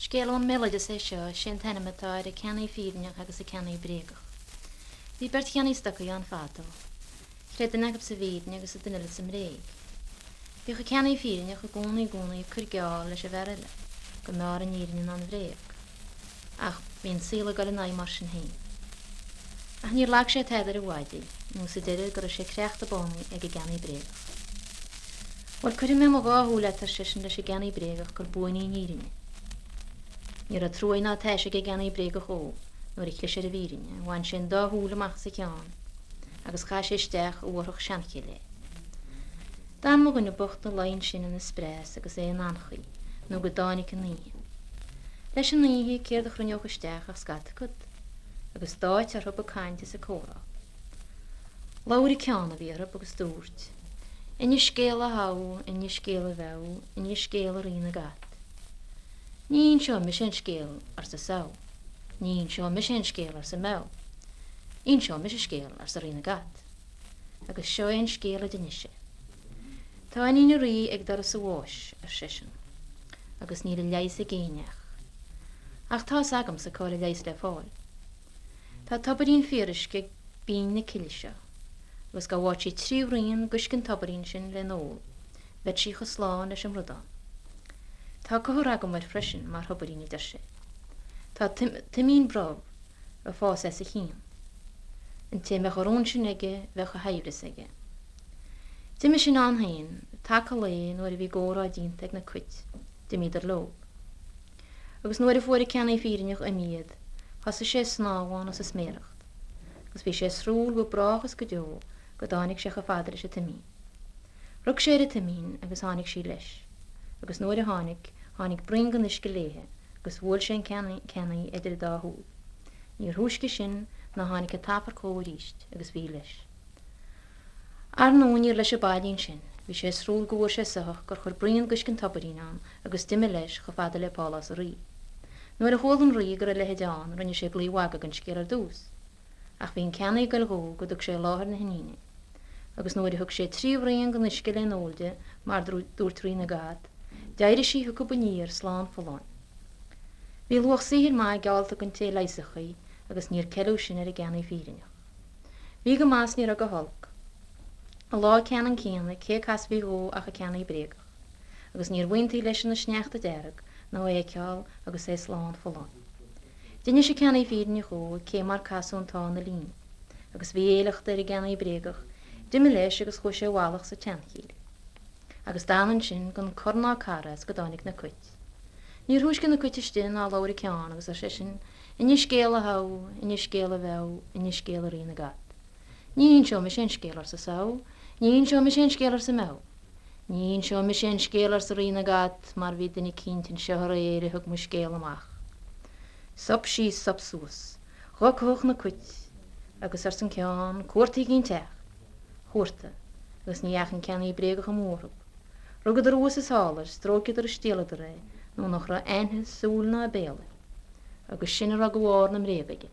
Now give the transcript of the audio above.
Scéalón méide sé seo sin tenimimetáid a ceannaí fíneach agus a ceannaí brégach. Bhí bert cheannaí stocha an fátal. Chréad an agab sa bhídne agus a duile sa mréig. Bhí go ceannaí fíneach a gúnaí chur geáil leis a bherile, go ná an írin an bhréag. Ach bhíon síla go an mar sin hain. Ach níor leag sé teidir a bhhaidí, nó sa deidir gur sé creacht a bónaí ag a ceannaí brégach. Bhil chuir mé má gáthúla tar sisin leis a ceannaí brégach gur buinaí nírinne. Níor a trúin ná teise a ceannaí brégach ó, nuair i chluise a bhírinne, bhain sin dá thúlaach sa ceán, agus cha sé isteach uorthach seanché le. Dá mo gunne bocht na lainn sin in na sprés agus é an anchaí, nó go dánig an níhe. Leis an níhe céir a chrúneoch isteach ach scata cud, agus dáit ar thub a cainte sa córá. Láir i ceanna bhí ar agus dúirt. Inne scéal a haú, inne scéal a bheú, inne scéal a rina gat. Níon seo mi sin scéal ar sa sao, níon seo mi sin scéal ar sa mew. Ín seo mi sin scéal ar sa rina gat. Agus seo ein scéal a dinise. Tá aín rí ag dar sa bháis ar sisin, agus ní a leis a géineach. Ach tá agam sa cáil a leis le fáil. Tá tabarín féris go bín na ciise, agus go bhhaid sé tríomhríon guscin tabarín sin le nóil, bheit sí go sláán leis an rudán. Tá go agam mar freisin mar thobarín idir sé. Tá timín brab a fás é sa chin. An téime chorón sin aige bheith go haimhris aige. Dime sin anhain, take le nuair a bhí górá dínta ag na cuit, dim idir lo. Agus nuair a fuair a ceannaí fírinneach a míad, has sé snáháin as a sméireacht, agus bhí sé srúil go brachas go deo go dánig sé go fadar is a timín. Rug sé a timín agus tháinig sí leis, agus nuair a tháinig bringan is go léthe, agus bhfuil sé ceannaí idir dáthúil. Níor thuisce sin na tháinig a tapar cóiríist agus bhí leis. Ar nóíor leis a bailín sin, bhí sé srúil go bhfuair sé suthach gur chur brion guscin tabarín an agus duime leis go fada le pálas a rí. Nuair a hólan rí gur a lehéideán rinne sé blíomhaga an scéal ar dús. Ach bhíon ceannaí go lethó go dug sé láthar na hníine. Agus nuair a thug sé tríomhríon go nuisce le nóilde mar dúir trí na gad, deidir sí thu go buníir sláán foláin. Bhí luach sihir má gealta gon té leisachaí agus níor ceú sin ar a ceannaí fírinneach. Bhí go más níor a go holc. A lá cean an céanna cé cas bhí ó ach a ceannaí brégach, agus níor bhaintaí leis na sneachta deireg nó é ceáil agus é sláán foláin. Dinne sé ceannaí fírinneach ó cé mar casúntá na lín, agus bhí éileachta ar a ceannaí brégach, duime leis agus chu sé bhálach sa teanchíle. Agus dánan sin gon corná caras go dánig na cuit. Níor thuisce na cuite stin á láir ceán agus ar sé sin inne scéal a haú, inne scéal a bheú, inne scéal a rina gat. Níon seo mi sin scéal ar sa sao, níon seo mi sin scéal ar sa mew. Níon seo mi sin scéal ar sa rina gat mar bhí duna cíntin seothar éire thug mu scéal amach. Sop sí sop suas, thuch na cuit, agus ar san ceán cuairtaí cín teach, chuirta, agus níheachan ceannaí brégach am mórthab. Rugad ar ús is hálar, stróciad ar stéaladar é, nó nach ra aithne súlna a béla, agus sin ar a go bhhar na mrébaige.